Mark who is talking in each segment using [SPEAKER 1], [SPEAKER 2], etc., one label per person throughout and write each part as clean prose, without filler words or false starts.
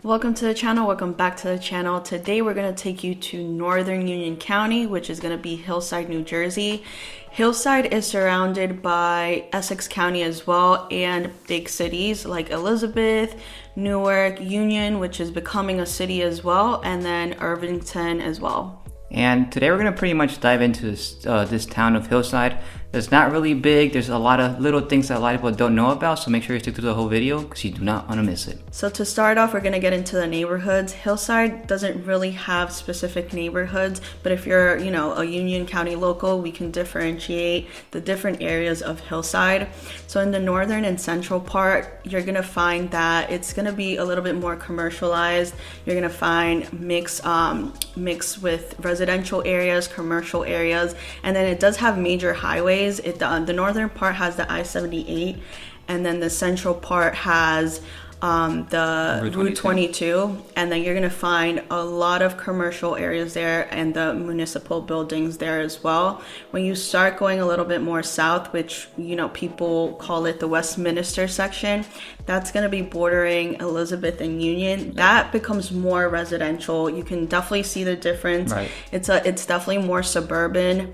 [SPEAKER 1] Welcome to the channel. Welcome back to the channel. Today we're going to take you to Northern Union County, which is going to be Hillside, New Jersey. Hillside is surrounded by Essex County as well and big cities like Elizabeth, Newark, Union, which is becoming a city as well, and then Irvington as well.
[SPEAKER 2] And today we're going to pretty much dive into this town of Hillside. It's not really big. There's a lot of little things that a lot of people don't know about, so make sure you stick through the whole video because you do not want to miss it.
[SPEAKER 1] So to start off, we're going to get into the neighborhoods. Hillside doesn't really have specific neighborhoods, but if you're, a Union County local, we can differentiate the different areas of Hillside. So in the northern and central part, you're going to find that it's going to be a little bit more commercialized. You're going to find mix with residential areas, commercial areas, and then it does have major highways. The northern part has the I-78, and then the central part has the Route 22, and then you're going to find a lot of commercial areas there and the municipal buildings there as well. When you start going a little bit more south, which people call it the Westminster section, that's going to be bordering Elizabeth and Union. That becomes more residential. You can definitely see the difference.
[SPEAKER 2] Right.
[SPEAKER 1] It's definitely more suburban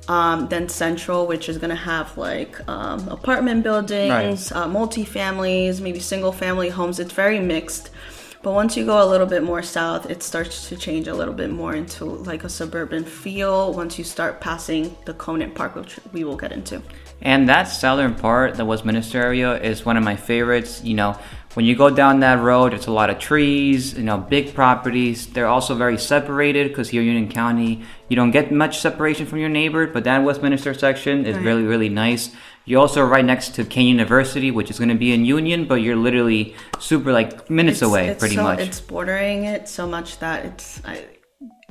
[SPEAKER 1] than central, which is going to have like apartment buildings, right, multi-families, maybe single family homes. It's very mixed. But once you go a little bit more south, it starts to change a little bit more into like a suburban feel once you start passing the Conant Park, which we will get into.
[SPEAKER 2] And that southern part, the Westminster area, is one of my favorites. When you go down that road, it's a lot of trees, big properties. They're also very separated because here in Union County, you don't get much separation from your neighbor, but that Westminster section is really, really nice. You're also right next to Kane University, which is going to be in Union, but you're literally super minutes away, pretty much.
[SPEAKER 1] It's bordering it so much that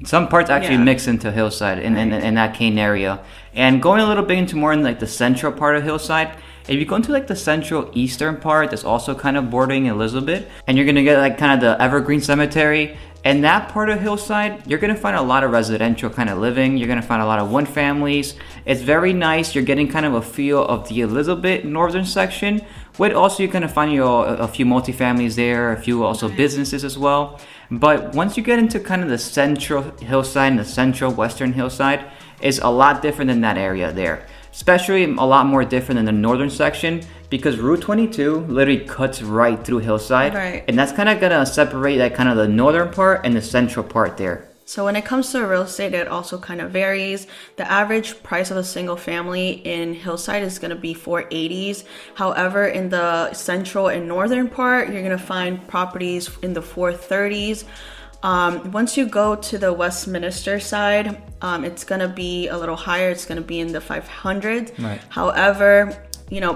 [SPEAKER 2] some parts actually mix into Hillside in that Kane area. And going a little bit into more in the central part of Hillside, if you go into the central eastern part, that's also kind of bordering Elizabeth, and you're gonna get kind of the Evergreen Cemetery. And that part of Hillside, you're gonna find a lot of residential kind of living. You're gonna find a lot of one families. It's very nice. You're getting kind of a feel of the Elizabeth northern section. But also you're gonna find a few multifamilies there, a few also businesses as well. But once you get into kind of the central Hillside and the central western Hillside, it's a lot different than that area there. Especially a lot more different than the northern section because Route 22 literally cuts right through Hillside.
[SPEAKER 1] Right.
[SPEAKER 2] And that's kind of going to separate that kind of the northern part and the central part there.
[SPEAKER 1] So when it comes to real estate, it also kind of varies. The average price of a single family in Hillside is going to be $480s. However, in the central and northern part, you're going to find properties in the $430s. Once you go to the Westminster side, it's going to be a little higher. It's going to be in the 500s.
[SPEAKER 2] Right.
[SPEAKER 1] However,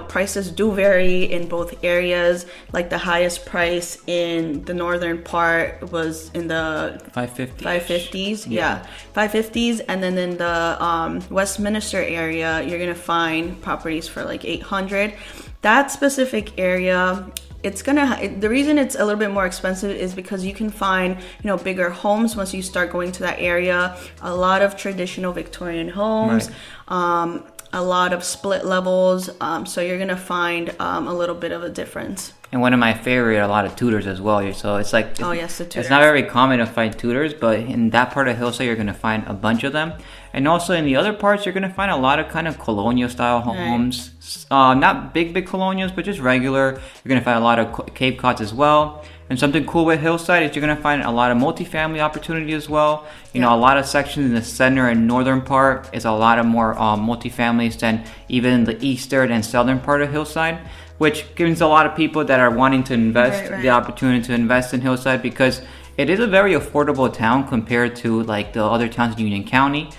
[SPEAKER 1] prices do vary in both areas. Like the highest price in the northern part was in the 550s. Yeah, 550s. And then in the Westminster area, you're going to find properties for like 800. That specific area, the reason it's a little bit more expensive is because you can find, bigger homes once you start going to that area. A lot of traditional Victorian homes, right, a lot of split levels. So you're gonna find a little bit of a difference.
[SPEAKER 2] And one of my favorite, a lot of tutors as well. So it's the tutors. It's not very common to find tutors, but in that part of Hillside, you're gonna find a bunch of them. And also in the other parts, you're gonna find a lot of kind of colonial style homes. Right. Not big colonials, but just regular. You're gonna find a lot of Cape Cods as well. And something cool with Hillside is you're gonna find a lot of multifamily opportunity as well. A lot of sections in the center and northern part is a lot of more multifamilies than even the eastern and southern part of Hillside, which gives a lot of people that are wanting to invest the opportunity to invest in Hillside because it is a very affordable town compared to the other towns in Union County.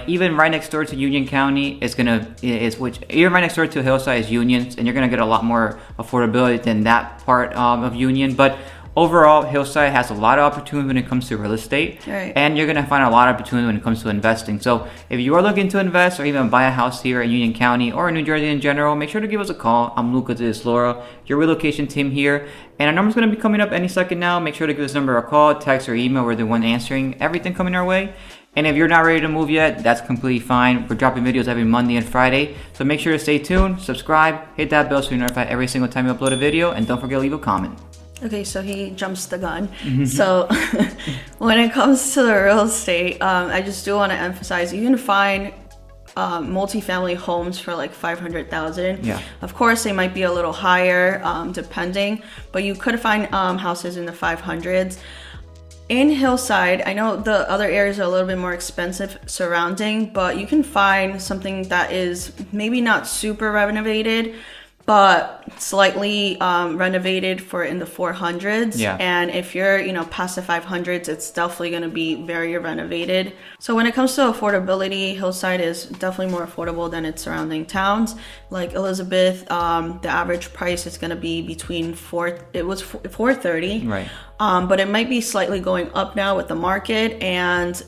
[SPEAKER 2] Even right next door to Union County even right next door to Hillside is Union, and you're gonna get a lot more affordability than that part of Union. But overall, Hillside has a lot of opportunity when it comes to real estate,
[SPEAKER 1] right, and
[SPEAKER 2] you're gonna find a lot of opportunity when it comes to investing. So if you are looking to invest or even buy a house here in Union County or in New Jersey in general, make sure to give us a call. I'm Luca de Lestrade, your relocation team here, and our number's gonna be coming up any second now. Make sure to give this number a call, text, or email. We're the one answering everything coming our way. And if you're not ready to move yet, that's completely fine. We're dropping videos every Monday and Friday. So make sure to stay tuned, subscribe, hit that bell so you're notified every single time you upload a video, and don't forget to leave a comment.
[SPEAKER 1] Okay, so he jumps the gun. So when it comes to the real estate, I just do want to emphasize you can find multifamily homes for like 500,000.
[SPEAKER 2] Yeah.
[SPEAKER 1] Of course, they might be a little higher, depending, but you could find houses in the 500s. In Hillside, I know the other areas are a little bit more expensive surrounding, but you can find something that is maybe not super renovated, but slightly renovated for in the 400s.
[SPEAKER 2] Yeah.
[SPEAKER 1] And if you're, past the 500s, it's definitely going to be very renovated. So when it comes to affordability, Hillside is definitely more affordable than its surrounding towns. Like Elizabeth, the average price is going to be between $430.
[SPEAKER 2] Right.
[SPEAKER 1] But it might be slightly going up now with the market, and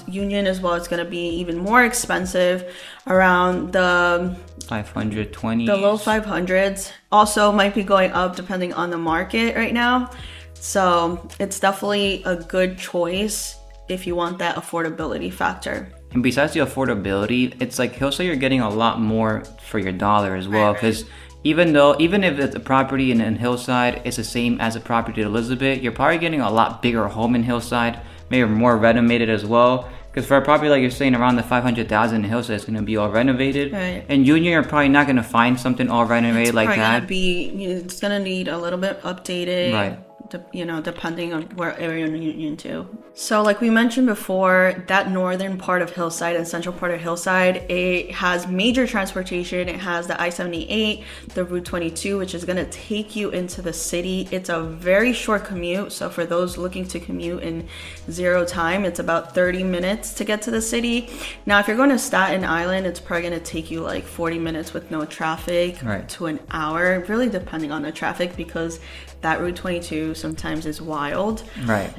[SPEAKER 1] Union as well. It's going to be even more expensive, around the
[SPEAKER 2] 520.
[SPEAKER 1] The low 500s. Also might be going up depending on the market right now. So it's definitely a good choice if you want that affordability factor.
[SPEAKER 2] And besides the affordability, it's like Hillside, you're getting a lot more for your dollar as well, because even if it's a property in Hillside is the same as a property in Elizabeth, you're probably getting a lot bigger home in Hillside, maybe more renovated as well. Because for a property like you're saying around the 500,000 in Hillside, it's going to be all renovated.
[SPEAKER 1] Right.
[SPEAKER 2] And Union, you're probably not going to find something all renovated like that.
[SPEAKER 1] It's going to need a little bit updated.
[SPEAKER 2] Right.
[SPEAKER 1] Depending on where area in Union too. So like we mentioned before, that northern part of Hillside and central part of Hillside, it has major transportation. It has the I-78, the Route 22, which is going to take you into the city. It's a very short commute. So for those looking to commute in zero time, it's about 30 minutes to get to the city. Now, if you're going to Staten Island, it's probably going to take you like 40 minutes with no traffic to an hour, really depending on the traffic, because that Route 22 sometimes is wild.
[SPEAKER 2] Right.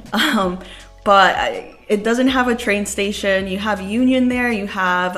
[SPEAKER 1] But it doesn't have a train station. You have Union there. You have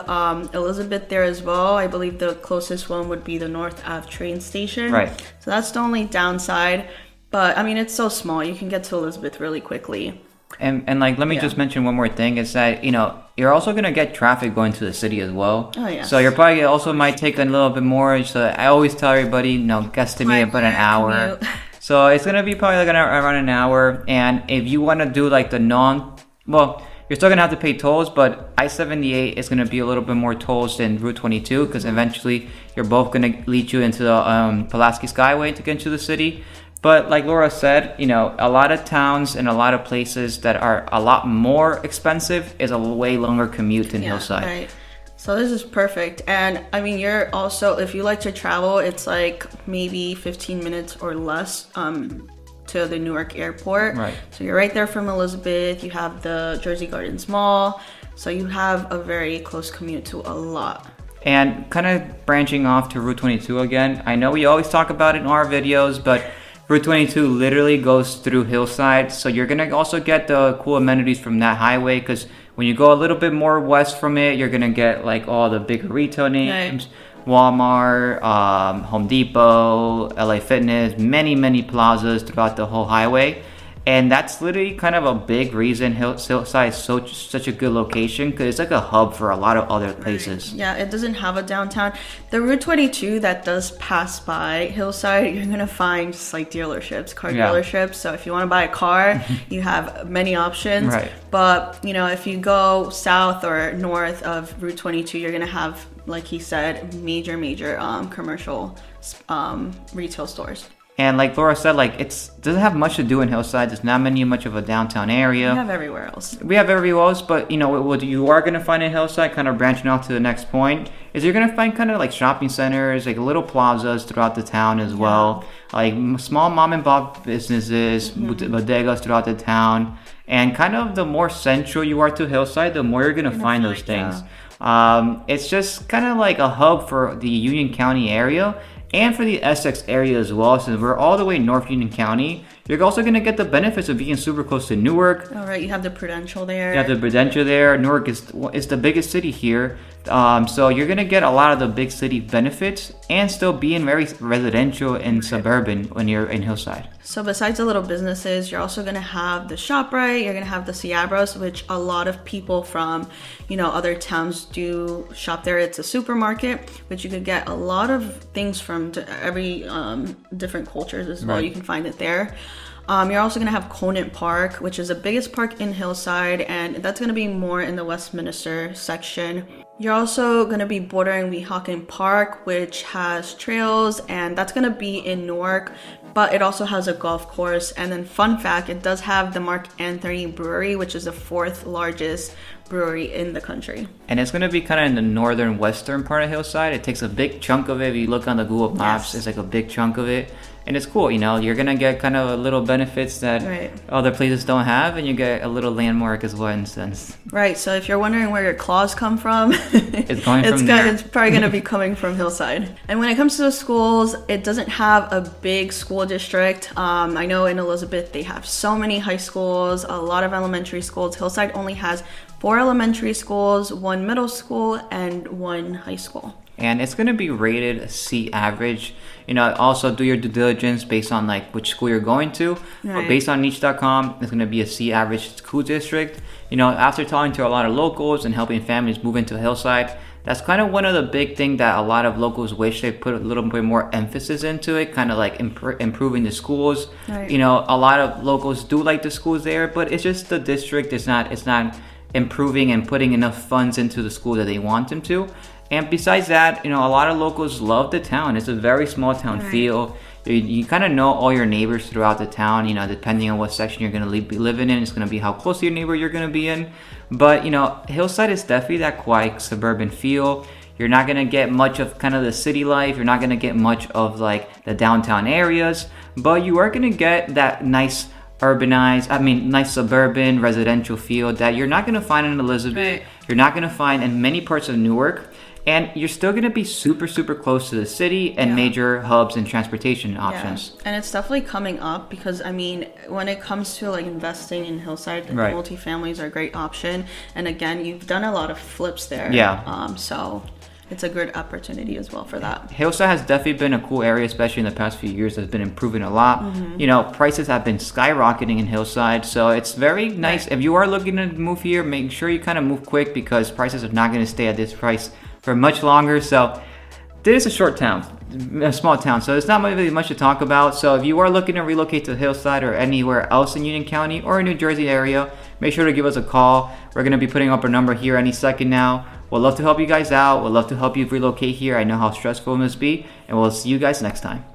[SPEAKER 1] Elizabeth there as well. I believe the closest one would be the North Ave train station.
[SPEAKER 2] Right.
[SPEAKER 1] So that's the only downside. But I mean, it's so small. You can get to Elizabeth really quickly.
[SPEAKER 2] And like, let me just mention one more thing is that, you're also going to get traffic going to the city as well.
[SPEAKER 1] Oh, yes.
[SPEAKER 2] So you're probably also might take a little bit more. So I always tell everybody, guesstimate about an hour. So it's going to be probably like around an hour. And if you want to do like the you're still going to have to pay tolls, but I-78 is going to be a little bit more tolls than Route 22, because eventually you're both going to lead you into the Pulaski Skyway to get into the city. But like Laura said, a lot of towns and a lot of places that are a lot more expensive is a way longer commute than Hillside.
[SPEAKER 1] Right. So this is perfect. And I mean, you're also, if you like to travel, it's like maybe 15 minutes or less to the Newark airport.
[SPEAKER 2] Right.
[SPEAKER 1] So you're right there from Elizabeth. You have the Jersey Gardens Mall. So you have a very close commute to a lot.
[SPEAKER 2] And kind of branching off to Route 22 again, I know we always talk about it in our videos, but Route 22 literally goes through Hillside. So you're going to also get the cool amenities from that highway, because when you go a little bit more west from it, you're going to get like all the bigger retail names. Right. Walmart, Home Depot, LA Fitness, many plazas throughout the whole highway. And that's literally kind of a big reason Hillside is such a good location, because it's like a hub for a lot of other places.
[SPEAKER 1] Right. Yeah, it doesn't have a downtown. The Route 22 that does pass by Hillside, you're going to find just like dealerships, car dealerships. So if you want to buy a car, you have many options.
[SPEAKER 2] Right.
[SPEAKER 1] But, if you go south or north of Route 22, you're going to have, like he said, major commercial retail stores.
[SPEAKER 2] And like Laura said, like it doesn't have much to do in Hillside. There's not much of a downtown area.
[SPEAKER 1] We have everywhere else.
[SPEAKER 2] But what you are going to find in Hillside, kind of branching out to the next point, is you're going to find kind of like shopping centers, like little plazas throughout the town as well. Like small mom and pop businesses, bodegas throughout the town. And kind of the more central you are to Hillside, the more you're going to find those things. It's just kind of like a hub for the Union County area. And for the Essex area as well, since we're all the way North Union County, you're also going to get the benefits of being super close to Newark.
[SPEAKER 1] All right, you have the Prudential there.
[SPEAKER 2] You have the Prudential there. Newark is the biggest city here. So you're going to get a lot of the big city benefits and still being very residential and suburban when you're in Hillside.
[SPEAKER 1] So besides the little businesses, you're also going to have the ShopRite, you're going to have the Ciabras, which a lot of people from, other towns do shop there. It's a supermarket, which you could get a lot of things from every different cultures as well. Right. You can find it there. You're also going to have Conant Park, which is the biggest park in Hillside, and that's going to be more in the Westminster section. You're also going to be bordering Weehawken Park, which has trails, and that's going to be in Newark, but it also has a golf course. And then fun fact, it does have the Mark Anthony Brewery, which is the 4th largest brewery in the country.
[SPEAKER 2] And it's going to be kind of in the northern western part of Hillside. It takes a big chunk of it. If you look on the Google Maps, It's like a big chunk of it. And it's cool, you're going to get kind of a little benefits that other places don't have, and you get a little landmark as well in a sense.
[SPEAKER 1] Right, so if you're wondering where your claws come from, it's probably going to be coming from Hillside. And when it comes to the schools, it doesn't have a big school district. I know in Elizabeth they have so many high schools, a lot of elementary schools. Hillside only has 4 elementary schools, 1 middle school, and 1 high school.
[SPEAKER 2] And it's going to be rated C average. Also do your due diligence based on like which school you're going to.
[SPEAKER 1] Right.
[SPEAKER 2] But based on niche.com, it's going to be a C average school district. After talking to a lot of locals and helping families move into Hillside, that's kind of one of the big things that a lot of locals wish they put a little bit more emphasis into it, kind of like improving the schools.
[SPEAKER 1] Right.
[SPEAKER 2] A lot of locals do like the schools there, but it's just the district it's not improving and putting enough funds into the school that they want them to. And besides that, a lot of locals love the town. It's a very small town feel. You kind of know all your neighbors throughout the town, depending on what section you're going to be living in. It's going to be how close to your neighbor you're going to be in. But, Hillside is definitely that quiet suburban feel. You're not going to get much of kind of the city life. You're not going to get much of like the downtown areas. But you are going to get that nice nice suburban residential feel that you're not going to find in Elizabeth.
[SPEAKER 1] Right.
[SPEAKER 2] You're not going to find in many parts of Newark. And you're still going to be super, super close to the city and major hubs and transportation options.
[SPEAKER 1] Yeah. And it's definitely coming up because, when it comes to like investing in Hillside, multifamilies are a great option. And again, you've done a lot of flips there.
[SPEAKER 2] Yeah.
[SPEAKER 1] So it's a good opportunity as well for that.
[SPEAKER 2] Hillside has definitely been a cool area, especially in the past few years. It's been improving a lot. Mm-hmm. Prices have been skyrocketing in Hillside. So it's very nice. If you are looking to move here, make sure you kind of move quick because prices are not going to stay at this price for much longer. So this is a short town, a small town, so there's not really much to talk about. So if you are looking to relocate to Hillside or anywhere else in Union County or New Jersey area, make sure to give us a call. We're going to be putting up our number here any second now. We'd love to help you guys out. We'd love to help you relocate here. I know how stressful it must be, and we'll see you guys next time.